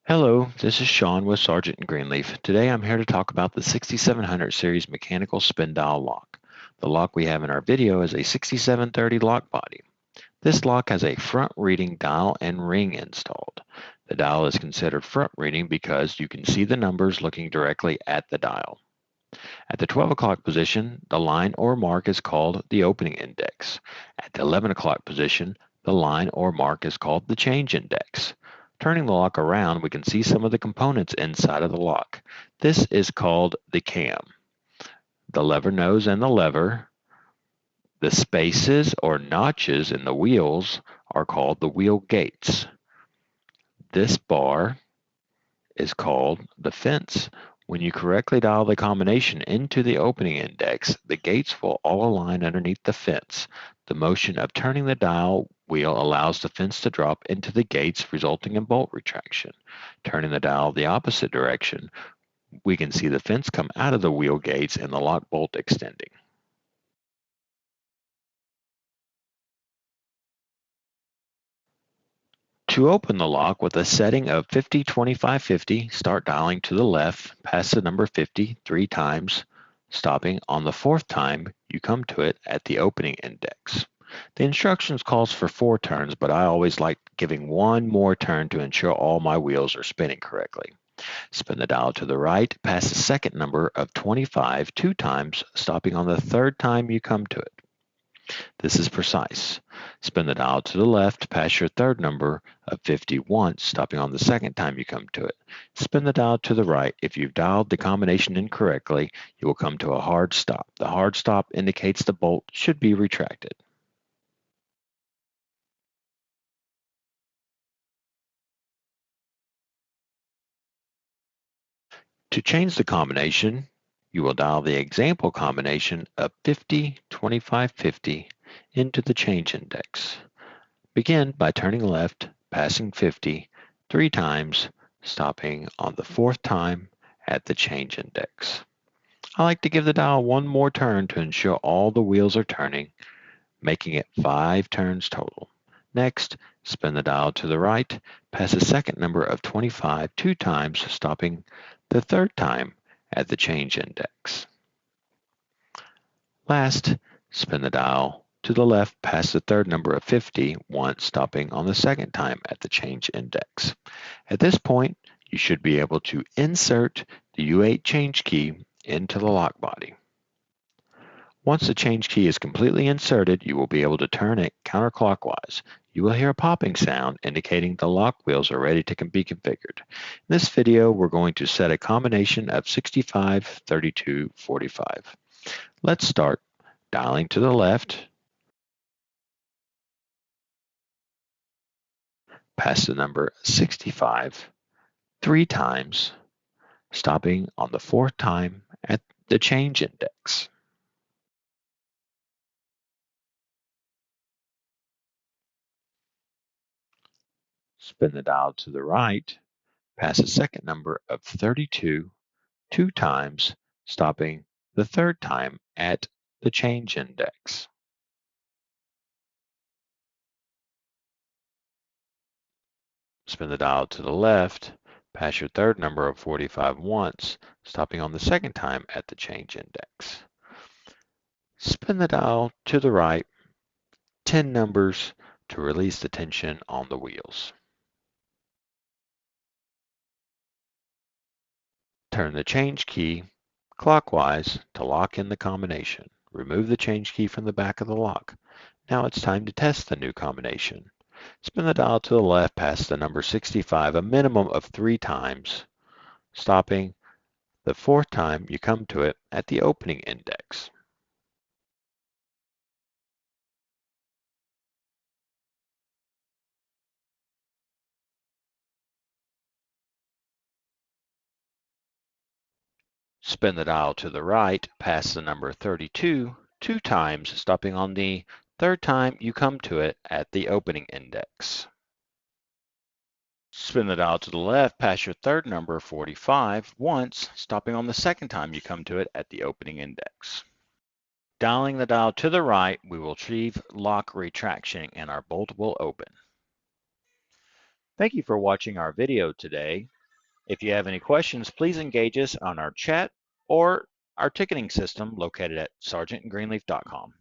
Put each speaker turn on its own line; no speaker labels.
Hello, this is Sean with Sargent and Greenleaf. Today I'm here to talk about the 6700 series mechanical spin dial lock. The lock we have in our video is a 6730 lock body. This lock has a front reading dial and ring installed. The dial is considered front reading because you can see the numbers looking directly at the dial. At the 12 o'clock position, the line or mark is called the opening index. At the 11 o'clock position, the line or mark is called the change index. Turning the lock around, we can see some of the components inside of the lock. This is called the cam. The lever nose and the lever, the spaces or notches in the wheels are called the wheel gates. This bar is called the fence. When you correctly dial the combination into the opening index, the gates will all align underneath the fence. The motion of turning the dial wheel allows the fence to drop into the gates, resulting in bolt retraction. Turning the dial the opposite direction, we can see the fence come out of the wheel gates and the lock bolt extending. To open the lock with a setting of 50, 25, 50, start dialing to the left, pass the number 50 3 times, stopping on the fourth time you come to it at the opening index. The instructions calls for 4 turns, but I always like giving one more turn to ensure all my wheels are spinning correctly. Spin the dial to the right, pass the second number of 25 2 times, stopping on the third time you come to it. This is precise. Spin the dial to the left, pass your third number of 50 once, stopping on the second time you come to it. Spin the dial to the right. If you've dialed the combination incorrectly, you will come to a hard stop. The hard stop indicates the bolt should be retracted. To change the combination, you will dial the example combination of 50, 25, 50 into the change index. Begin by turning left, passing 50 3 times, stopping on the fourth time at the change index. I like to give the dial one more turn to ensure all the wheels are turning, making it 5 turns total. Next, spin the dial to the right, pass the second number of 25 2 times, stopping the third time at the change index. Last, spin the dial to the left, pass the third number of 50 once, stopping on the second time at the change index. At this point, you should be able to insert the U8 change key into the lock body. Once the change key is completely inserted, you will be able to turn it counterclockwise. You will hear a popping sound indicating the lock wheels are ready to be configured. In this video, we're going to set a combination of 65, 32, 45. Let's start dialing to the left, pass the number 65 3 times, stopping on the fourth time at the change index. Spin the dial to the right, pass a second number of 32 2 times, stopping the third time at the change index. Spin the dial to the left, pass your third number of 45 once, stopping on the second time at the change index. Spin the dial to the right 10 numbers to release the tension on the wheels. Turn the change key clockwise to lock in the combination. Remove the change key from the back of the lock. Now it's time to test the new combination. Spin the dial to the left past the number 65 a minimum of 3 times, stopping the fourth time you come to it at the opening index. Spin the dial to the right past the number 32 2 times, stopping on the third time you come to it at the opening index. Spin the dial to the left past your third number 45 once, stopping on the second time you come to it at the opening index. Dialing the dial to the right, we will achieve lock retraction and our bolt will open. Thank you for watching our video today. If you have any questions, please engage us on our chat or our ticketing system located at sargentandgreenleaf.com.